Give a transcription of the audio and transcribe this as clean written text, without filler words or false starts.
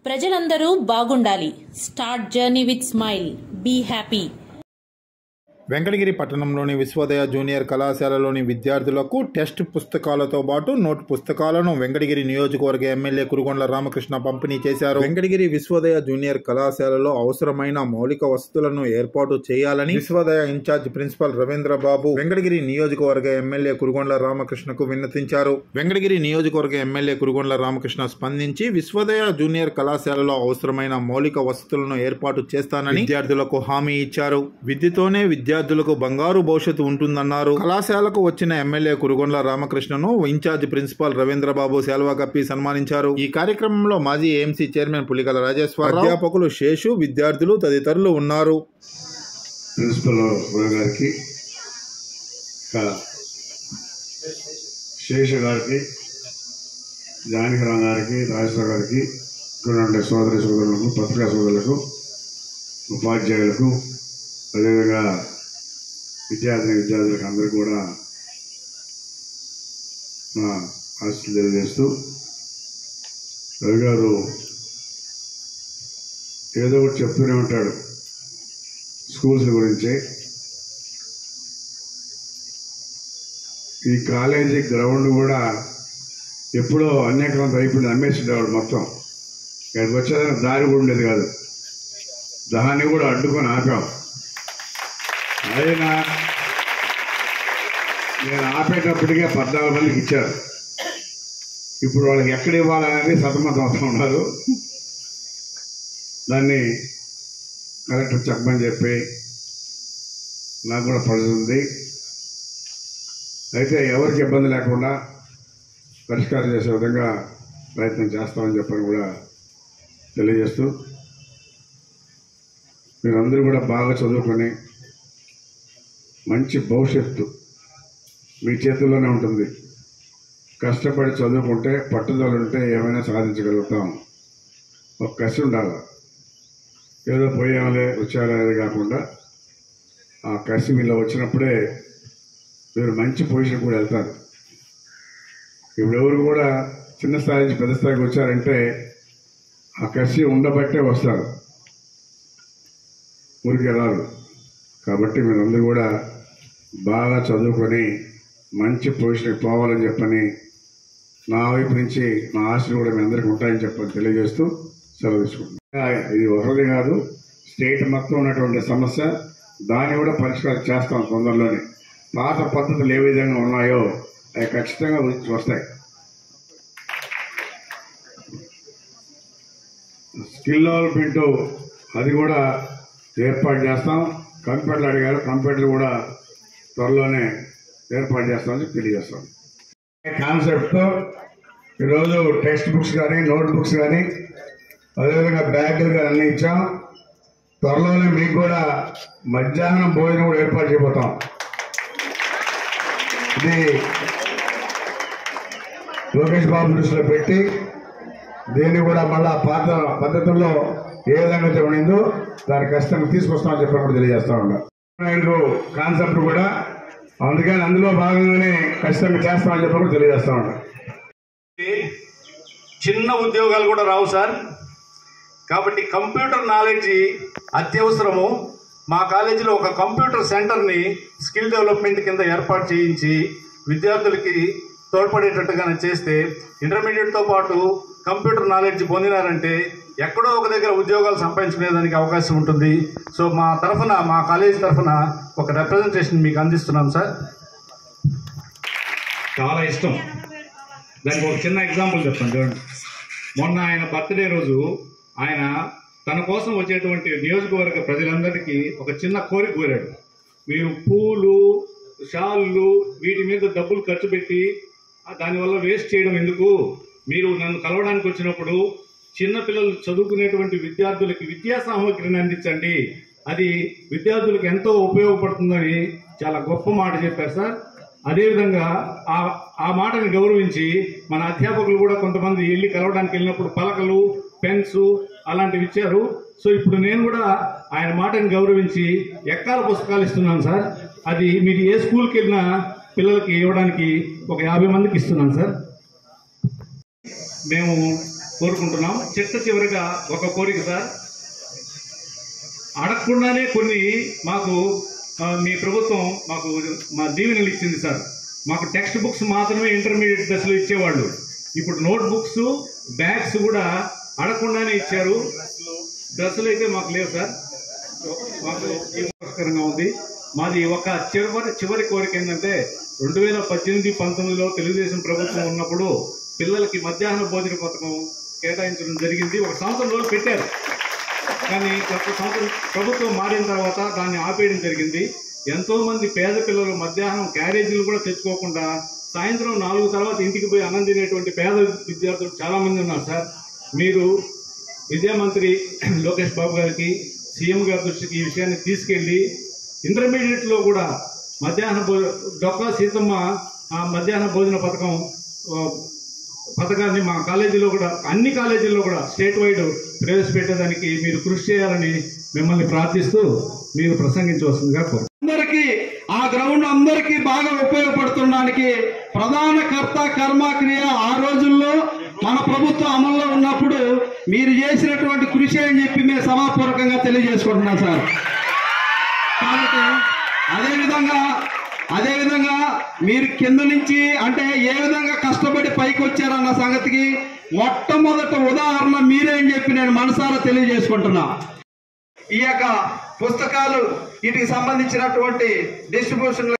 ప్రజలందరూ బాగుండాలి. Start journey with smile. Be happy. Venkatagiri పట్టణంలోని విశ్వోదయ జూనియర్ కళాశాలలోని విద్యార్థులకు టెస్ట్ పుస్తకాలతో పాటు నోట్ పుస్తకాలను వెంకటగిరి నియోజకవర్గ ఎమ్మెల్యే కురుగొండ్ల రామకృష్ణ పంపిణీ చేశారు. వెంకటగిరి విశ్వోదయ జూనియర్ కళాశాలలో అవసరమైన మౌలిక వసతులను ఏర్పాటు చేయాలని విశ్వోదయ ఇన్ఛార్జ్ ప్రిన్సిపల్ రవీంద్రబాబు వెంకటగిరి నియోజకవర్గ ఎమ్మెల్యే కురుగొండ్ల రామకృష్ణకు విన్నతించారు. వెంకటగిరి నియోజకవర్గ ఎమ్మెల్యే కురుగొండ్ల రామకృష్ణ స్పందించి విశ్వోదయ జూనియర్ కళాశాలలో అవసరమైన మౌలిక వసతులను ఏర్పాటు చేస్తానని విద్యార్థులకు హామీ ఇచ్చారు. విద్యతోనే విద్యార్థులకు బంగారు భవిష్యత్తు ఉంటుందన్నారు. కళాశాలకు వచ్చిన ఎమ్మెల్యే కురుగొండ్ల రామకృష్ణను ఇన్ఛార్జ్ ప్రిన్సిపాల్ రవీంద్రబాబు శాల్వా కప్పి సన్మానించారు. ఈ కార్యక్రమంలో మాజీ ఏఎంసీ చైర్మన్ పులికల రాజేశ్వరరావు, అధ్యాపకులు శేషు, విద్యార్థులు తదితరులు ఉన్నారు. ప్రిన్సిపల్ గారికి, శేషు గారికి, జానకిరామ్ గారికి, రాజేశ్వర గారికి, ఇక్కడ సోదరి సోదరులకు, పత్రికా సోదరులకు, ఉపాధ్యాయులకు, అదేవిధంగా విద్యార్థులకు అందరూ కూడా నా ఆశలు తెలియజేస్తూ, రవి గారు ఏదో ఒకటి చెప్తూనే ఉంటాడు స్కూల్స్ గురించి. ఈ కాలేజీ గ్రౌండ్ కూడా ఎప్పుడో అన్యాక్రాంతం అయిపోయింది, అమ్మేసేవాడు మొత్తం. ఇక్కడికి వచ్చేదానికి దారి కూడా ఉండేది కాదు, దాన్ని కూడా అడ్డుకొని ఆపాం. అయినా నేను ఆపేటప్పటికే 14 మందికి ఇచ్చారు. ఇప్పుడు వాళ్ళకి ఎక్కడ ఇవ్వాలనేది సతమతం అవుతూ ఉన్నారు. దాన్ని కలెక్టర్ చెప్పమని చెప్పి నాకు కూడా పడుతుంది. అయితే ఎవరికి ఇబ్బంది లేకుండా పరిష్కారం చేసే విధంగా ప్రయత్నం చేస్తామని చెప్పని కూడా తెలియజేస్తూ, మీరందరూ కూడా బాగా చదువుకొని మంచి భవిష్యత్తు మీ చేతుల్లోనే ఉంటుంది. కష్టపడి చదువుకుంటే, పట్టుదల ఉంటే ఏమైనా సాధించగలుగుతాం. ఒక కసి ఉండాలి. ఏదో పోయామలే వచ్చారా అనేది కాకుండా ఆ కసి మీలో వచ్చినప్పుడే మీరు మంచి పొజిషన్ కూడా వెళ్తారు. ఇప్పుడు ఎవరు కూడా చిన్న స్థాయి నుంచి పెద్ద స్థాయికి వచ్చారంటే ఆ కసి ఉండబట్టే వస్తారు, ఊరికి వెళ్ళాలి. కాబట్టి మీరందరూ కూడా బాగా చదువుకొని మంచి పొజిషన్కి పోవాలని చెప్పని నా వైపు నుంచి నా ఆశలు కూడా మీ అందరికీ ఉంటాయని చెప్పని తెలియజేస్తూ సెలవు తీసుకుంటున్నాను. ఇది ఒకరిది కాదు, స్టేట్ మొత్తం ఉన్నటువంటి సమస్య. దాన్ని కూడా పరిష్కారం చేస్తాం తొందరలోనే. పాత పద్ధతులు ఏ విధంగా ఉన్నాయో అవి ఖచ్చితంగా వస్తాయి. స్కిల్ డెవలప్మెంట్ అది కూడా ఏర్పాటు చేస్తాం. కంప్యూటర్లు అడిగారు, కంప్యూటర్లు కూడా త్వరలోనే ఏర్పాటు చేస్తామని తెలియజేస్తాం. కాన్సెప్ట్తో ఈరోజు టెక్స్ట్ బుక్స్ కానీ, నోట్ బుక్స్ కానీ, అదేవిధంగా బ్యాగులు కానీ అన్నీ ఇచ్చాం. త్వరలోనే మీకు కూడా మధ్యాహ్నం భోజనం కూడా ఏర్పాటు చేయబోతాం. ఇది లోకేష్ బాబు దృష్టిలో పెట్టి దీన్ని కూడా మళ్ళా పాత పద్ధతుల్లో ఏ విధంగా అయితే ఉండిందో దాన్ని ఖచ్చితంగా తీసుకొస్తామని చెప్పి కూడా తెలియజేస్తా ఉన్నా. కాన్సెప్ట్ కూడా అందుకని అందులో భాగంగానే ఖచ్చితంగా చేస్తామని చెప్పి కూడా తెలియజేస్తా ఉన్నా. చిన్న ఉద్యోగాలు కూడా రావు సార్. కాబట్టి కంప్యూటర్ నాలెడ్జ్ అత్యవసరము. మా కాలేజీలో ఒక కంప్యూటర్ సెంటర్ని స్కిల్ డెవలప్మెంట్ కింద ఏర్పాటు చేయించి విద్యార్థులకి తోడ్పడేటట్టుగా చేస్తే ఇంటర్మీడియట్తో పాటు కంప్యూటర్ నాలెడ్జ్ పొందినారంటే ఎక్కడో ఒక దగ్గర ఉద్యోగాలు సంపాదించుకునేదానికి అవకాశం ఉంటుంది. సో మా తరఫున, మా కాలేజీ తరఫున ఒక రిప్రజెంటేషన్ మీకు అందిస్తున్నాం సార్. చాలా ఇష్టం. దానికి ఒక చిన్న ఎగ్జాంపుల్ చెప్తాను చూడండి. మొన్న ఆయన బర్త్డే రోజు ఆయన తన కోసం వచ్చేటువంటి నియోజకవర్గ ప్రజలందరికీ ఒక చిన్న కోరిక కోరాడు. మీరు పూలు, షాళ్ళు వీటి మీద డబ్బులు ఖర్చు పెట్టి దానివల్ల వేస్ట్ చేయడం ఎందుకు? మీరు నన్ను కలవడానికి వచ్చినప్పుడు చిన్నపిల్లలు చదువుకునేటువంటి విద్యార్థులకి విద్యా సామగ్రిని అందించండి, అది విద్యార్థులకు ఎంతో ఉపయోగపడుతుందని చాలా గొప్ప మాట చెప్పారు సార్. అదేవిధంగా ఆ మాటని గౌరవించి మన అధ్యాపకులు కూడా కొంతమంది వెళ్ళి కలవడానికి వెళ్ళినప్పుడు పలకలు, పెన్స్ అలాంటివి ఇచ్చారు. సో ఇప్పుడు నేను కూడా ఆయన మాటని గౌరవించి ఎక్కాల పుస్తకాలు ఇస్తున్నాను సార్. అది మీరు ఏ స్కూల్కి వెళ్ళినా పిల్లలకి ఇవ్వడానికి ఒక 50 మందికి ఇస్తున్నాను సార్. మేము కోరుకుంటున్నాం. చివరిగా ఒక కోరిక సార్, అడగకుండానే కొన్ని మాకు మీ ప్రభుత్వం మా దీవెనలు ఇచ్చింది సార్. మాకు టెక్స్ట్ బుక్స్ మాత్రమే ఇంటర్మీడియట్ దశలో ఇచ్చేవాళ్ళు. ఇప్పుడు నోట్ బుక్స్, బ్యాగ్స్ కూడా అడగకుండానే ఇచ్చారు. డ్రెస్సులు అయితే మాకు లేవు సార్. మాకు కష్టకరంగా ఉంది. మాది ఒక చివరి కోరిక ఏంటంటే 2018-19లో తెలుగుదేశం ప్రభుత్వం ఉన్నప్పుడు పిల్లలకి మధ్యాహ్న భోజన పథకం కేటాయించడం జరిగింది. 1 సంవత్సరం రోజులు పెట్టారు, కానీ గత సంవత్సరం ప్రభుత్వం మారిన తర్వాత దాన్ని ఆపేయడం జరిగింది. ఎంతో మంది పేద పిల్లలు మధ్యాహ్నం క్యారేజీలు కూడా తెచ్చుకోకుండా సాయంత్రం 4 తర్వాత ఇంటికి పోయి అన్నం తినేటువంటి పేద విద్యార్థులు చాలా మంది ఉన్నారు సార్. మీరు విద్యామంత్రి లోకేష్ బాబు గారికి, సీఎం గారి దృష్టికి ఈ విషయాన్ని తీసుకెళ్లి ఇంటర్మీడియట్లో కూడా డొక్కా సీతమ్మ మధ్యాహ్న భోజన పథకాన్ని మా కాలేజీలో కూడా, అన్ని కాలేజీల్లో కూడా స్టేట్ వైడ్ ప్రవేశపెట్టేదానికి మీరు కృషి చేయాలని మిమ్మల్ని ప్రార్థిస్తూ మీరు ప్రసంగించవలసిందిగా కోరుతున్నాను. అందరికీ ఆ గ్రౌండ్ అందరికీ బాగా ఉపయోగపడుతుండడానికి ప్రధాన కర్త కర్మక్రియ ఆ రోజుల్లో మన ప్రభుత్వం అమల్లో ఉన్నప్పుడు మీరు చేసినటువంటి కృషి అని చెప్పి మేము సభాపూర్వకంగా తెలియజేసుకుంటున్నాం సార్. కాబట్టి అదేవిధంగా మీరు కింద నుంచి అంటే ఏ విధంగా కష్టపడి పైకి వచ్చారన్న సంగతికి మొట్టమొదటి ఉదాహరణ మీరే అని చెప్పి నేను మనసారా తెలియజేసుకుంటున్నా. ఈ యొక్క పుస్తకాలు వీటికి సంబంధించినటువంటి డిస్ట్రిబ్యూషన్